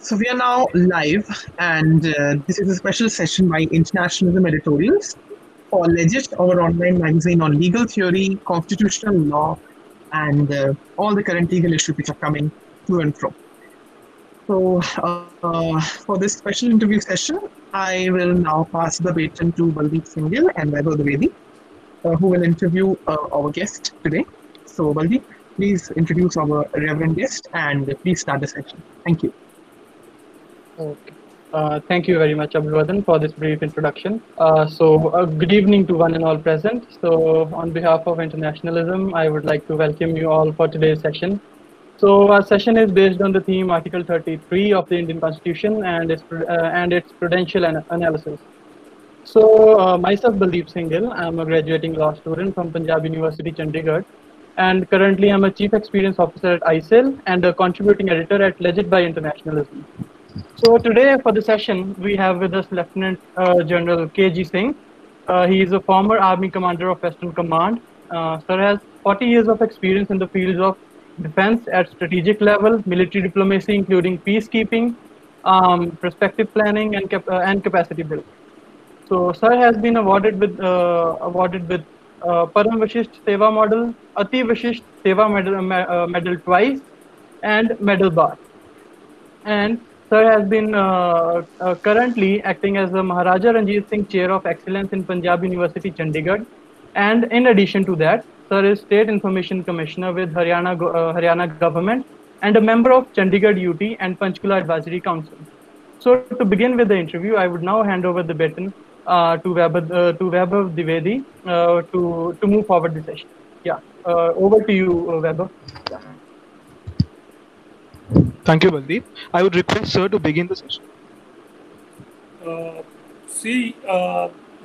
So we are now live, and this is a special session by Internationalism Editorials for Legit, our online magazine on legal theory, constitutional law, and all the current legal issues which are coming to and fro. So for this special interview session, I will now pass the baton to Baldeep Singhal and Vaibhav Dwivedi, who will interview our guest today. So Baldeep, please introduce our reverend guest and please start the session. Thank you. Okay. Thank you very much, Abdulwadan, for this brief introduction. Good evening to one and all present. So, on behalf of Internationalism, I would like to welcome you all for today's session. So, our session is based on the theme Article 33 of the Indian Constitution and its prudential analysis. So, myself, Baldeep Singhal, I'm a graduating law student from Punjab University, Chandigarh, and currently I'm a Chief Experience Officer at ISIL and a contributing editor at Legit by Internationalism. So today for the session, we have with us Lieutenant General K.G. Singh. He is a former Army Commander of Western Command. Sir has 40 years of experience in the fields of defense at strategic level, military diplomacy, including peacekeeping, prospective planning, and capacity building. So Sir has been awarded with Param Vishisht Seva Medal, Ati Vishisht Seva Medal twice, and Medal Bar. And Sir has been currently acting as the Maharaja Ranjit Singh Chair of Excellence in Punjab University, Chandigarh. And in addition to that, Sir is State Information Commissioner with Haryana government and a member of Chandigarh UT and Panchkula Advisory Council. So to begin with the interview, I would now hand over the baton to Vaibhav Dwivedi to move forward the session. Yeah, over to you, Vaibhav. Yeah. Thank you, Baldeep. I would request Sir to begin the session. See,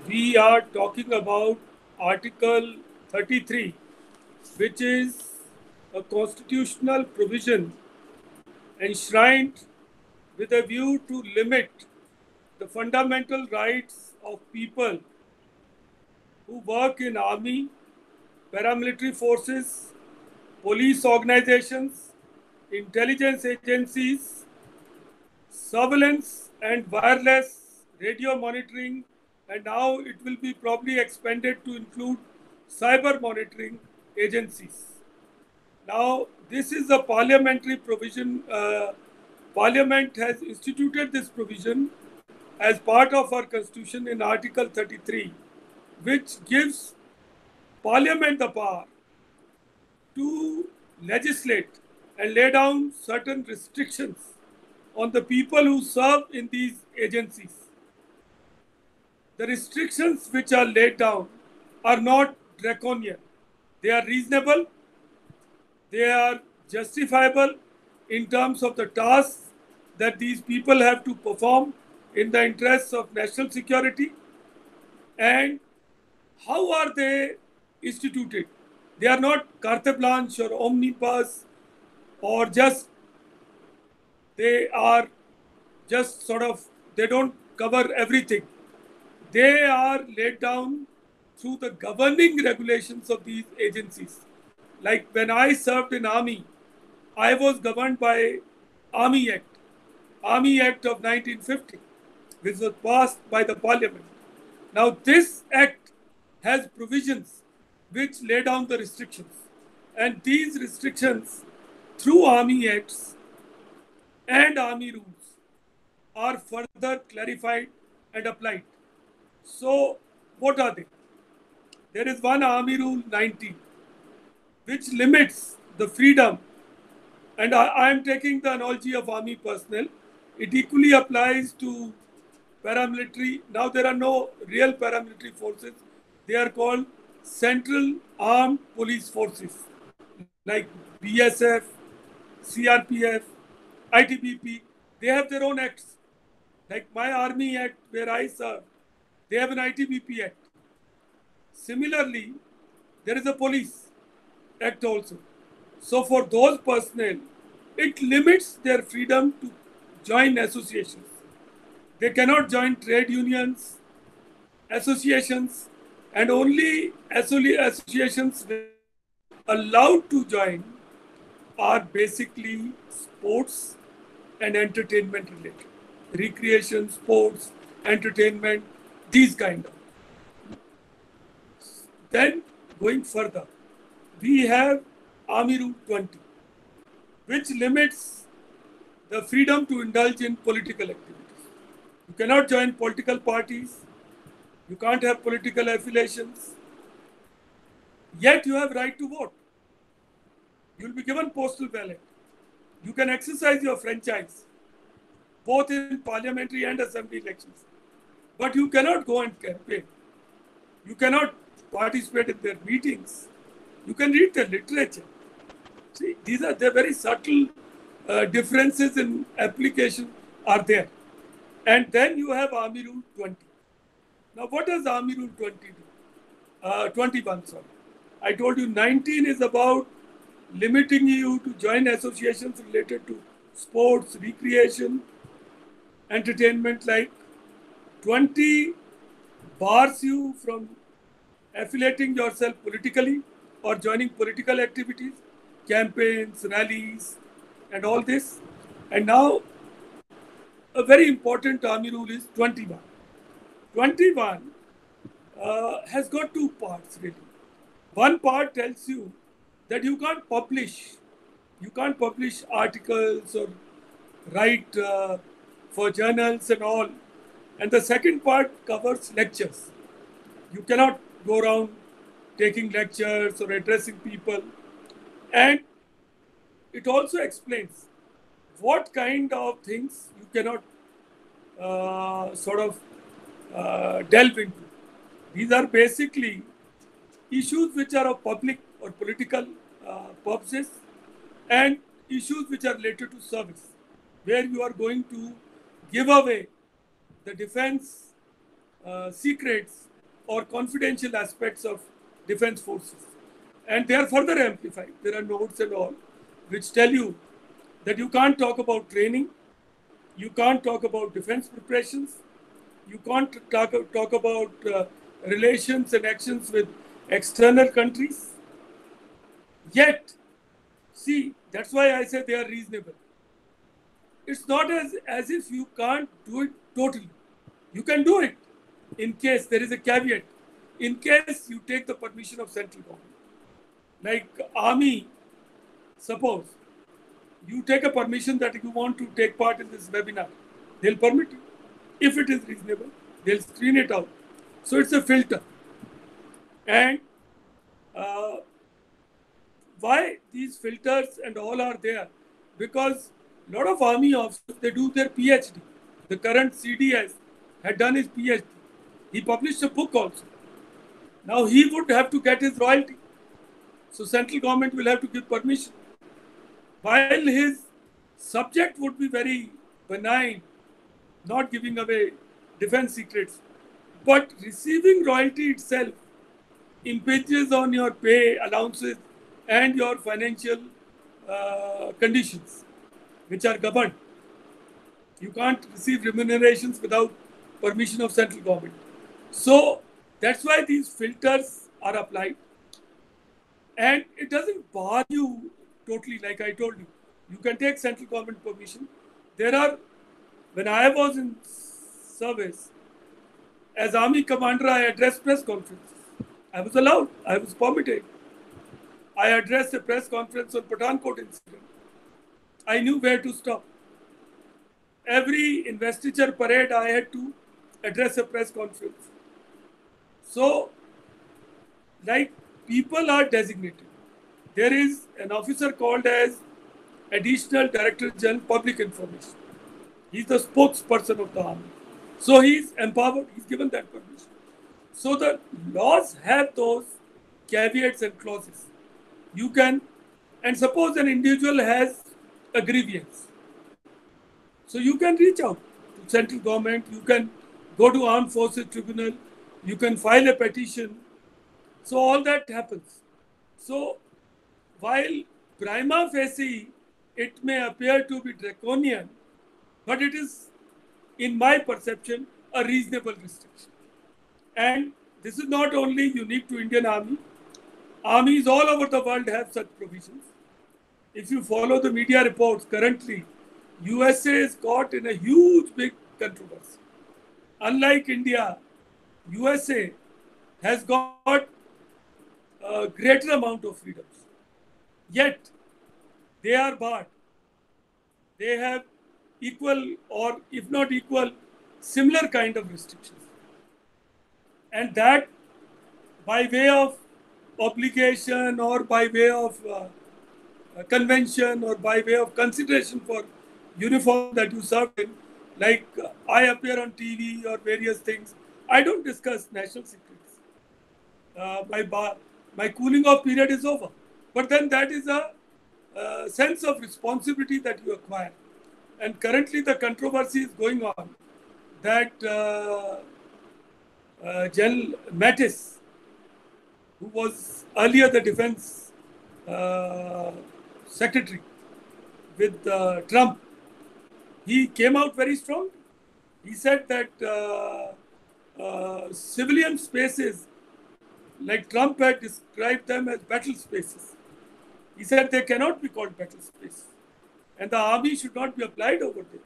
we are talking about Article 33, which is a constitutional provision enshrined with a view to limit the fundamental rights of people who work in army, paramilitary forces, police organizations, intelligence agencies, surveillance and wireless radio monitoring, and now it will be probably expanded to include cyber monitoring agencies. Now, this is a parliamentary provision. Parliament has instituted this provision as part of our constitution in Article 33, which gives Parliament the power to legislate and lay down certain restrictions on the people who serve in these agencies. The restrictions which are laid down are not draconian. They are reasonable. They are justifiable in terms of the tasks that these people have to perform in the interests of national security. And how are they instituted? They are not carte blanche or omnibus or just, they are just sort of, they don't cover everything. They are laid down through the governing regulations of these agencies. Like when I served in Army, I was governed by Army Act of 1950, which was passed by the Parliament. Now this Act has provisions which lay down the restrictions. And these restrictions through Army Acts and Army rules are further clarified and applied. So what are they? There is one Army Rule 19, which limits the freedom, and I am taking the analogy of army personnel. It equally applies to paramilitary. Now there are no real paramilitary forces. They are called Central Armed Police Forces, like BSF, CRPF, ITBP. They have their own acts. Like my Army Act, where I serve, they have an ITBP Act. Similarly, there is a Police Act also. So for those personnel, it limits their freedom to join associations. They cannot join trade unions, associations, and only associations allowed to join are basically sports, and entertainment related. Recreation, sports, entertainment, these kind of. Then going further, we have Army Rule 20, which limits the freedom to indulge in political activities. You cannot join political parties, you can't have political affiliations, yet you have right to vote. You will be given postal ballot. You can exercise your franchise, both in parliamentary and assembly elections. But you cannot go and campaign. You cannot participate in their meetings. You can read the literature. See, these are the very subtle differences in application are there. And then you have Army Rule 20. Now, what does Army Rule 20 do? 21, sorry. I told you 19 is about limiting you to join associations related to sports, recreation, entertainment. Like 20 bars you from affiliating yourself politically or joining political activities, campaigns, rallies, and all this. And now a very important Army rule is 21. 21 has got two parts really. One part tells you that you can't publish articles or write for journals and all. And the second part covers lectures. You cannot go around taking lectures or addressing people. And it also explains what kind of things you cannot delve into. These are basically issues which are of public or political purposes and issues which are related to service, where you are going to give away the defense secrets or confidential aspects of defense forces. And they are further amplified. There are notes and all which tell you that you can't talk about training, you can't talk about defense preparations, you can't talk about relations and actions with external countries. Yet, see, that's why I say they are reasonable. It's not as if you can't do it totally. You can do it in case there is a caveat. In case you take the permission of central government. Like army, suppose you take a permission that you want to take part in this webinar, they'll permit you. If it is reasonable, they'll screen it out. So it's a filter. And why these filters and all are there? Because a lot of army officers, they do their PhD. The current CDS had done his PhD. He published a book also. Now he would have to get his royalty. So central government will have to give permission. While his subject would be very benign, not giving away defense secrets, but receiving royalty itself impinges on your pay, allowances, and your financial conditions, which are governed. You can't receive remunerations without permission of central government. So that's why these filters are applied. And it doesn't bar you totally, like I told you. You can take central government permission. When I was in service, as army commander, I addressed press conferences. I was allowed, I was permitted. I addressed a press conference on Pathankot incident. I knew where to stop. Every investiture parade, I had to address a press conference. So, like, people are designated. There is an officer called as Additional Director General Public Information. He's the spokesperson of the army. So he's empowered, he's given that permission. So the laws have those caveats and clauses. You can, and suppose an individual has a grievance. So you can reach out to central government, you can go to Armed Forces Tribunal, you can file a petition. So all that happens. So while prima facie it may appear to be draconian, but it is, in my perception, a reasonable restriction. And this is not only unique to Indian Army. Armies all over the world have such provisions. If you follow the media reports currently, USA is caught in a huge big controversy. Unlike India, USA has got a greater amount of freedoms. Yet, they are barred. They have equal or if not equal, similar kind of restrictions. And that by way of obligation or by way of convention or by way of consideration for uniform that you serve in, like I appear on TV or various things, I don't discuss national secrets. My cooling off period is over. But then that is a sense of responsibility that you acquire. And currently the controversy is going on that General Mattis, who was earlier the defense secretary with Trump, he came out very strong. He said that civilian spaces, like Trump had described them as battle spaces, he said they cannot be called battle spaces. And the army should not be applied over there.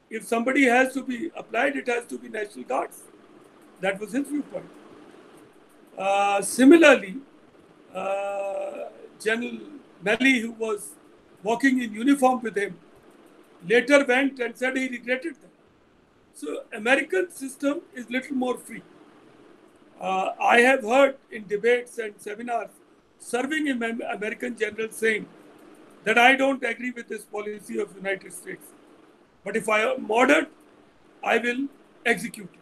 If somebody has to be applied, it has to be National Guards. That was his viewpoint. Similarly, General Milley, who was walking in uniform with him, later went and said he regretted that. So American system is little more free. I have heard in debates and seminars serving American generals saying that I don't agree with this policy of United States. But if I am ordered, I will execute it.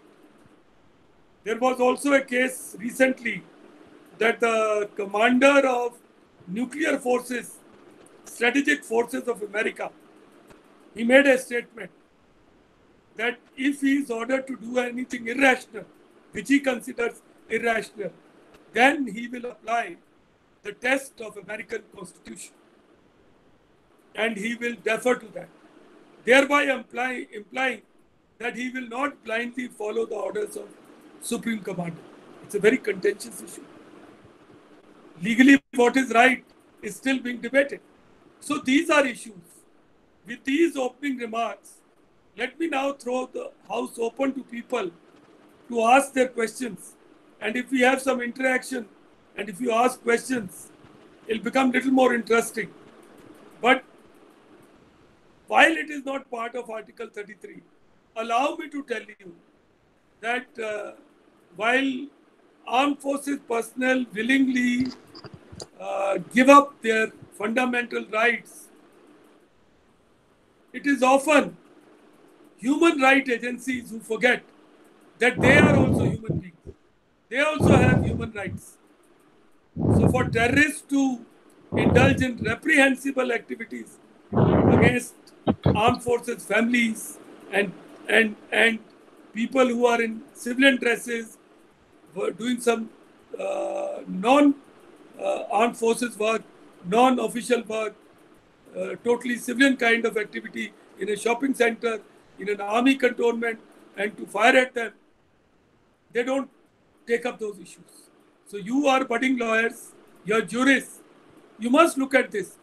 There was also a case recently that the commander of nuclear forces, strategic forces of America, he made a statement that if he is ordered to do anything irrational, which he considers irrational, then he will apply the test of American Constitution. And he will defer to that, thereby implying that he will not blindly follow the orders of Supreme Commander. It's a very contentious issue. Legally, what is right is still being debated. So these are issues. With these opening remarks, let me now throw the house open to people to ask their questions. And if we have some interaction, and if you ask questions, it'll become a little more interesting. But while it is not part of Article 33, allow me to tell you that while armed forces personnel willingly give up their fundamental rights, it is often human rights agencies who forget that they are also human beings. They also have human rights. So for terrorists to indulge in reprehensible activities against armed forces families and people who are in civilian dresses, doing some non-armed forces work, non-official work, totally civilian kind of activity in a shopping center, in an army cantonment, and to fire at them, they don't take up those issues. So you are budding lawyers, you're jurists, you must look at this,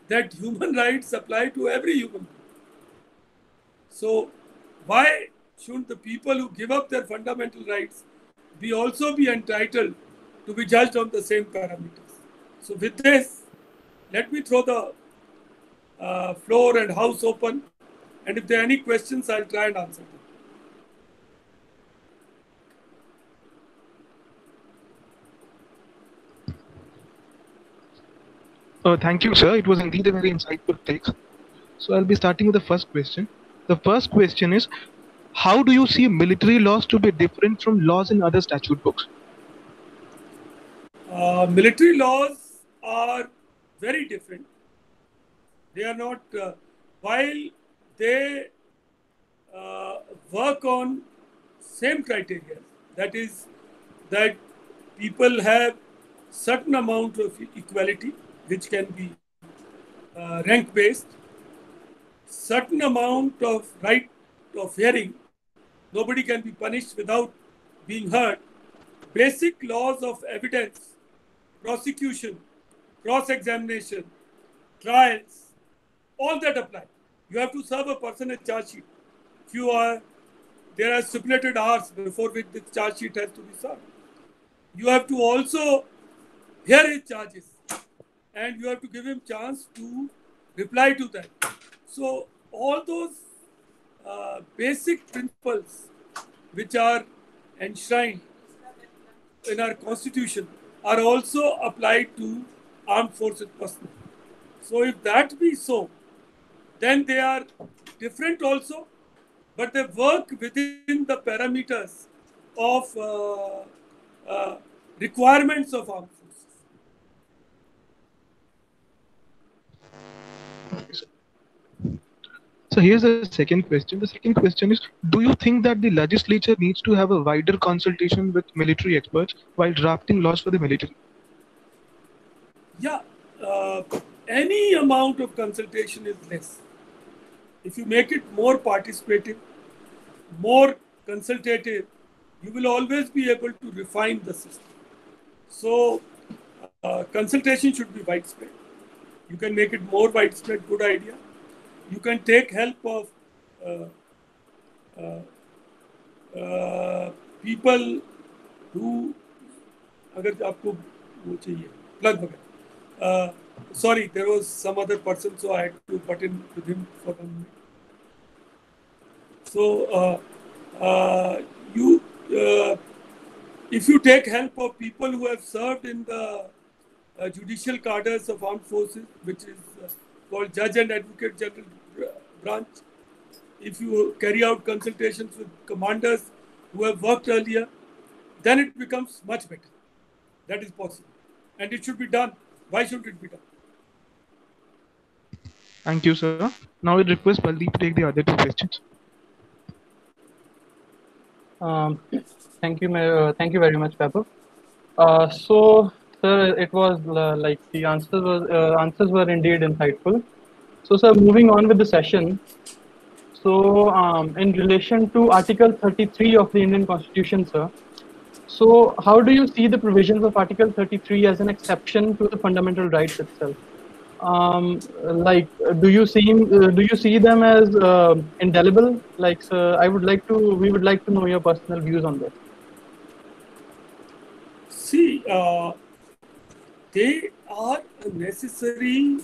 that human rights apply to every human being. So why shouldn't the people who give up their fundamental rights also be entitled to be judged on the same parameters? So with this, let me throw the floor and house open. And if there are any questions, I'll try and answer them. Thank you, sir. It was indeed a very insightful take. So I'll be starting with the first question. The first question is, how do you see military laws to be different from laws in other statute books? Military laws are very different. They are not, while they work on same criteria, that is that people have certain amount of equality, which can be rank based, certain amount of right of hearing, nobody can be punished without being heard, basic laws of evidence, prosecution, cross-examination, trials, all that apply. You have to serve a person a charge sheet. There are stipulated hours before which the charge sheet has to be served. You have to also hear his charges, and you have to give him chance to reply to that. So all those basic principles which are enshrined in our constitution are also applied to armed forces personnel. So if that be so, then they are different also, but they work within the parameters of requirements of armed forces. So here's the second question. The second question is, do you think that the legislature needs to have a wider consultation with military experts while drafting laws for the military? Yeah, any amount of consultation is less. If you make it more participative, more consultative, you will always be able to refine the system. So, consultation should be widespread. You can make it more widespread, good idea. You can take help of people who, अगर आपको वो चाहिए plug वगैरह. Sorry, there was some other person, so I had to butt in with him for 1 minute. So you, if you take help of people who have served in the judicial cadres of armed forces, which is called Judge and Advocate General branch, if you carry out consultations with commanders who have worked earlier, then it becomes much better. That is possible, and it should be done. Why should it be done? Thank you, sir. Now I request Baldeep to take the other two questions. Thank you very much, Pepper. So, sir, it was like the answers were indeed insightful. So, sir, moving on with the session. So, in relation to Article 33 of the Indian Constitution, sir. So, how do you see the provisions of Article 33 as an exception to the fundamental rights itself? Like, do you see them as indelible? Like, sir, we would like to know your personal views on this. See, they are a necessary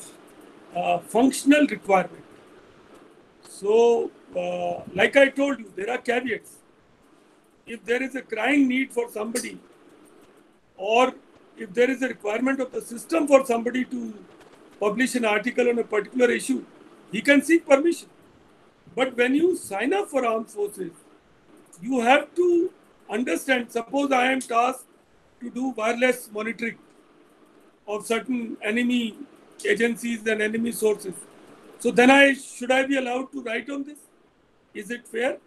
functional requirement. So, like I told you, there are caveats. If there is a crying need for somebody, or if there is a requirement of the system for somebody to publish an article on a particular issue, he can seek permission. But when you sign up for armed forces, you have to understand, suppose I am tasked to do wireless monitoring of certain enemy agencies and enemy sources. So then should I be allowed to write on this? Is it fair?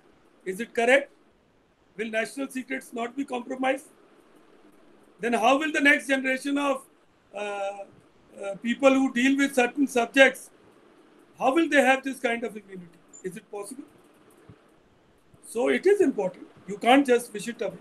Is it correct? Will national secrets not be compromised? Then how will the next generation of people who deal with certain subjects, how will they have this kind of immunity? Is it possible? So it is important. You can't just wish it away.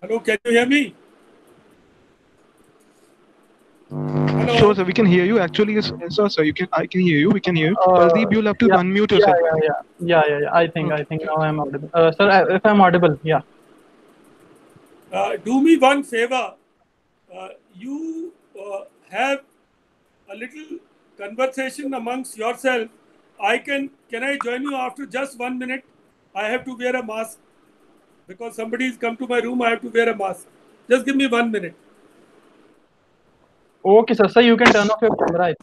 Hello, can you hear me? Hello? Sure, sir. We can hear you. Actually, yes, sir. I can hear you. We can hear you. Baldeep, you'll have to unmute yourself. Yeah. I think now I'm audible. Sir, if I'm audible, yeah. Do me one favor. You have a little conversation amongst yourself. Can I join you after just 1 minute? I have to wear a mask because somebody has come to my room. I have to wear a mask. Just give me 1 minute. Okay, sir. So you can turn off your camera.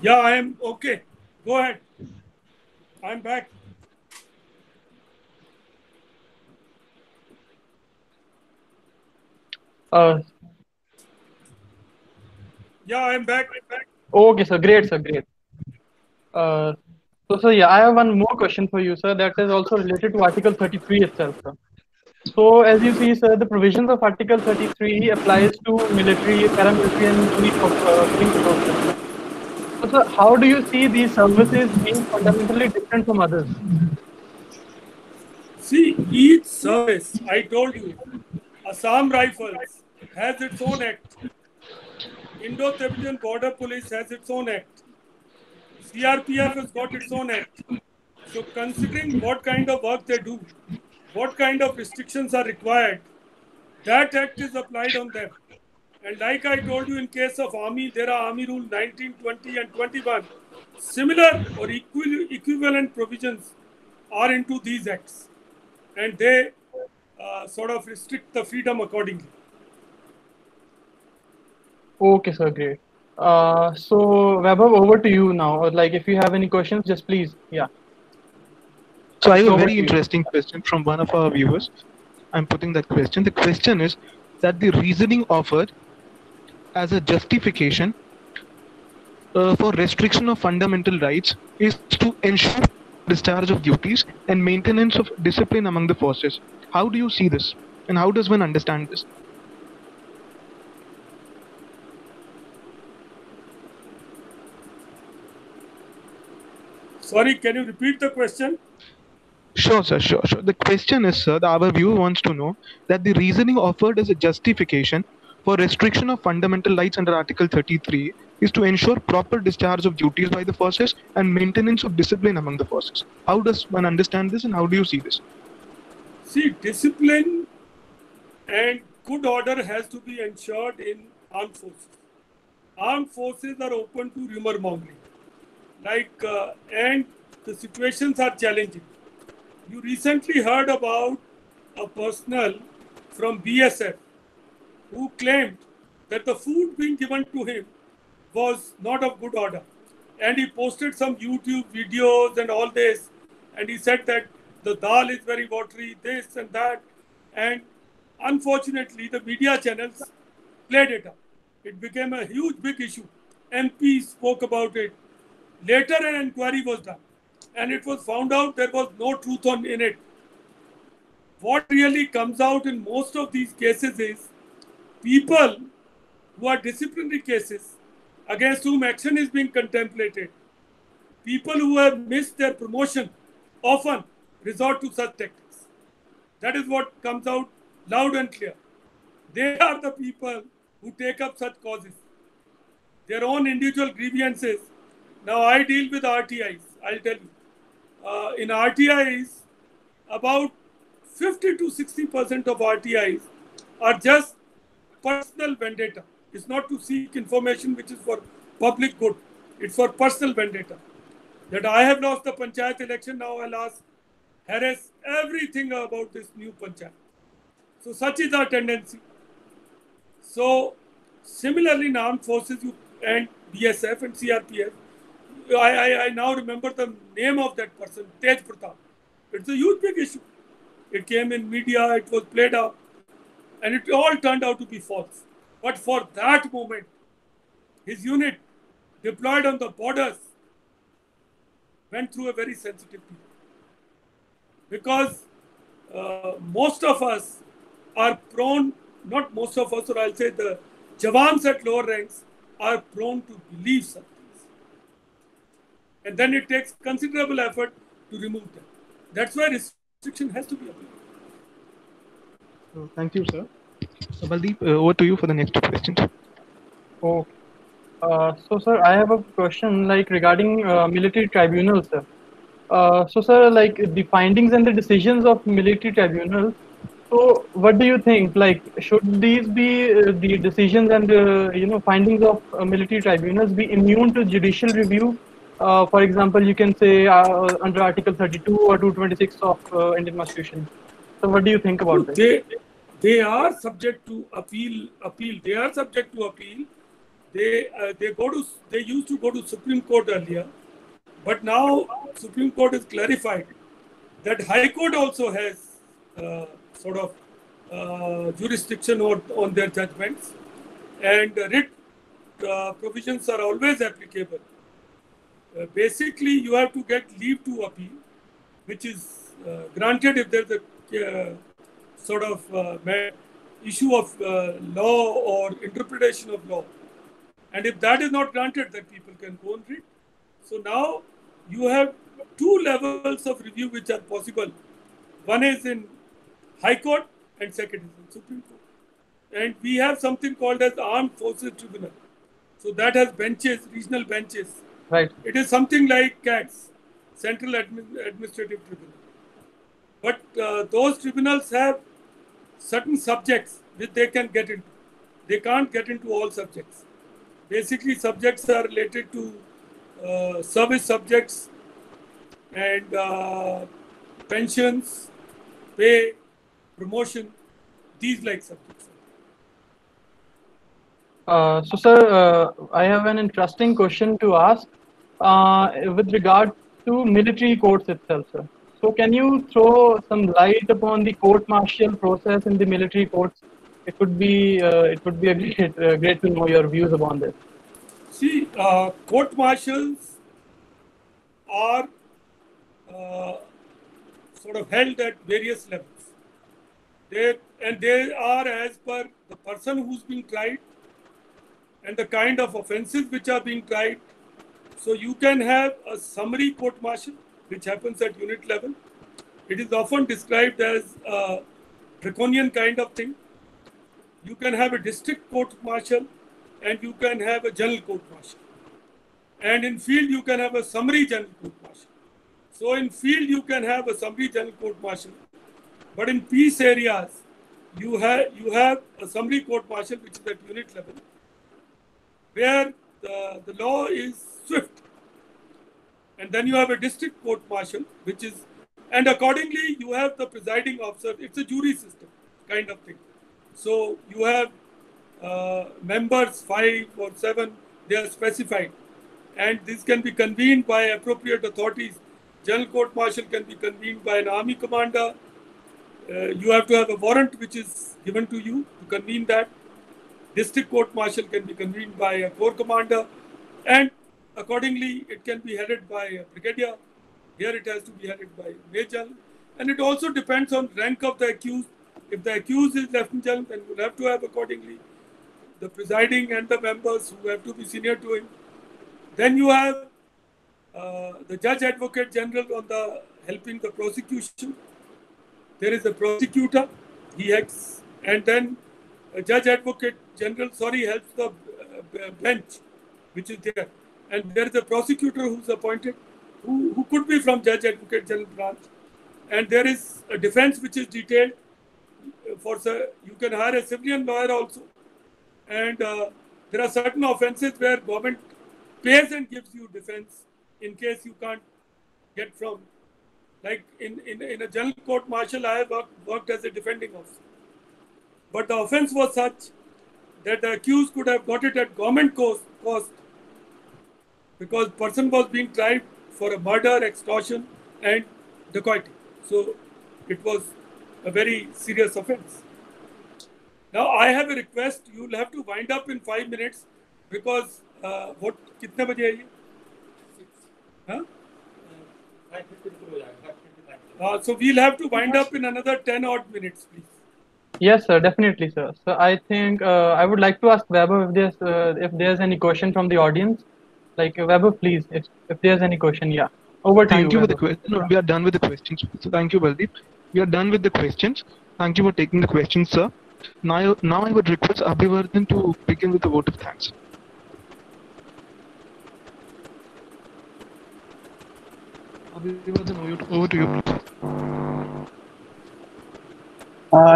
Yeah, I am okay. Go ahead. I'm back. Yeah, I'm back. Okay, sir. Great, sir. Great. Uh, so, sir, yeah, I have one more question for you, sir. That is also related to Article 33 itself, sir. So, as you see, sir, the provisions of Article 33 applies to military, paramilitary, and police forces. So, sir, how do you see these services being fundamentally different from others? See, each service, I told you, Assam Rifles has its own act. Indo-Tibetan Border Police has its own act. CRPF has got its own act. So considering what kind of work they do, what kind of restrictions are required, that act is applied on them. And like I told you, in case of Army, there are Army Rule 19, 20 and 21. Similar or equivalent provisions are into these acts. And they sort of restrict the freedom accordingly. Okay, sir. Great. So, Vaibhav, over to you now. Or like, if you have any questions, just please. Yeah. So I have a Over very to you. interesting question from one of our viewers. I'm putting that question. The question is that the reasoning offered as a justification for restriction of fundamental rights is to ensure discharge of duties and maintenance of discipline among the forces. How do you see this? And how does one understand this? Sorry, can you repeat the question? Sure, sir. Sure. The question is, sir, our viewer wants to know that the reasoning offered as a justification for restriction of fundamental rights under Article 33 is to ensure proper discharge of duties by the forces and maintenance of discipline among the forces. How does one understand this and how do you see this? See, discipline and good order has to be ensured in armed forces. Armed forces are open to rumor mongering. And the situations are challenging. You recently heard about a personnel from BSF who claimed that the food being given to him was not of good order. And he posted some YouTube videos and all this. And he said that the dal is very watery, this and that. And unfortunately, the media channels played it up. It became a huge, big issue. MP spoke about it. Later, an inquiry was done. And it was found out there was no truth in it. What really comes out in most of these cases is people who are disciplinary cases against whom action is being contemplated, people who have missed their promotion often resort to such tactics. That is what comes out loud and clear. They are the people who take up such causes. Their own individual grievances. Now I deal with RTIs, I'll tell you. In RTIs, about 50 to 60% of RTIs are just personal vendetta. It's not to seek information which is for public good. It's for personal vendetta. That I have lost the panchayat election, now I'll harass everything about this new panchayat. So such is our tendency. So similarly in armed forces and BSF and CRPF, I now remember the name of that person, Tej Pratap. It's a huge big issue. It came in media, it was played up, and it all turned out to be false. But for that moment, his unit deployed on the borders went through a very sensitive period. Because most of us are prone, not most of us, or I'll say the Jawans at lower ranks are prone to believe such things. And then it takes considerable effort to remove them. That's why restriction has to be applied. Thank you, sir. Baldeep, over to you for the next question. Oh, so sir, I have a question like regarding military tribunals, sir. So sir, like the findings and the decisions of military tribunals. So what do you think? Like, should these be the decisions and findings of military tribunals be immune to judicial review? For example, you can say under Article 32 or 226 of Indian Constitution. So what do you think about this? They are subject to appeal. They are subject to appeal. They used to go to Supreme Court earlier, but now Supreme Court has clarified that High Court also has sort of jurisdiction on their judgments, and writ provisions are always applicable. Basically, you have to get leave to appeal, which is granted if there's a sort of issue of law or interpretation of law. And if that is not granted, then people can go and read. So now you have two levels of review which are possible. One is in High Court and second is in Supreme Court. And we have something called as Armed Forces Tribunal. So that has benches, regional benches. Right. It is something like CATS, Central Administrative Tribunal. But those tribunals have certain subjects which they can get into. They can't get into all subjects. Basically, subjects are related to service subjects and pensions, pay, promotion, these like subjects. So, sir, I have an interesting question to ask with regard to military courts itself, sir. So, can you throw some light upon the court-martial process in the military courts? It would be a great to know your views upon this. See, court-martials are sort of held at various levels. They are as per the person who's being tried and the kind of offences which are being tried. So you can have a summary court-martial, which happens at unit level. It is often described as a draconian kind of thing. You can have a district court-martial and you can have a general court-martial. And in field, you can have a summary general court-martial. So in field, you can have a summary general court-martial. But in peace areas, you have a summary court-martial, which is at unit level, where the law is swift. And then you have a district court-martial, which is, and accordingly, you have the presiding officer. It's a jury system kind of thing. So you have members, 5 or 7, they are specified. And this can be convened by appropriate authorities. General court-martial can be convened by an army commander. You have to have a warrant which is given to you to convene that. District court-martial can be convened by a corps commander. And accordingly, it can be headed by a brigadier. Here it has to be headed by a major. And it also depends on rank of the accused. If the accused is lieutenant general, then you will have to have accordingly the presiding and the members who have to be senior to him. Then you have the judge advocate general on the helping the prosecution. There is a prosecutor, he acts, and then a judge advocate general, helps the bench, which is there. And there is a prosecutor who's appointed, who could be from judge advocate general branch. And there is a defense which is detailed. You can hire a civilian lawyer also. And there are certain offences where government pays and gives you defense in case you can't get from. Like in a general court-martial, I have worked as a defending officer. But the offence was such that the accused could have got it at government cost because person was being tried for a murder, extortion and dacoity. So it was a very serious offence. Now I have a request. You will have to wind up in 5 minutes because कितने बजे है ये? Huh? So we'll have to wind up in another 10 odd minutes, please. Yes, sir, definitely, sir. So I think I would like to ask Vaibhav if there's any question from the audience. Like Vaibhav, please, if there's any question, yeah. Over to you. Thank you for the question. No, we are done with the questions. So thank you, Baldeep. We are done with the questions. Thank you for taking the questions, sir. Now I would request Abhivardhan to begin with the vote of thanks. Abhivardhan, over to you.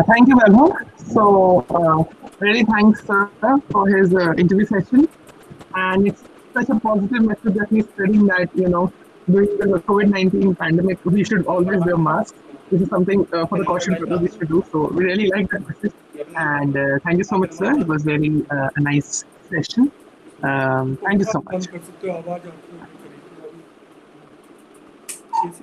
Thank you, Vaibhav. So, really thanks, sir, for his interview session. And it's such a positive message that he's spreading that, during the COVID-19 pandemic, we should always wear masks. This is something for the caution people we should do. So, we really like that message. And thank you so much, sir. It was very a nice session. Thank you so much.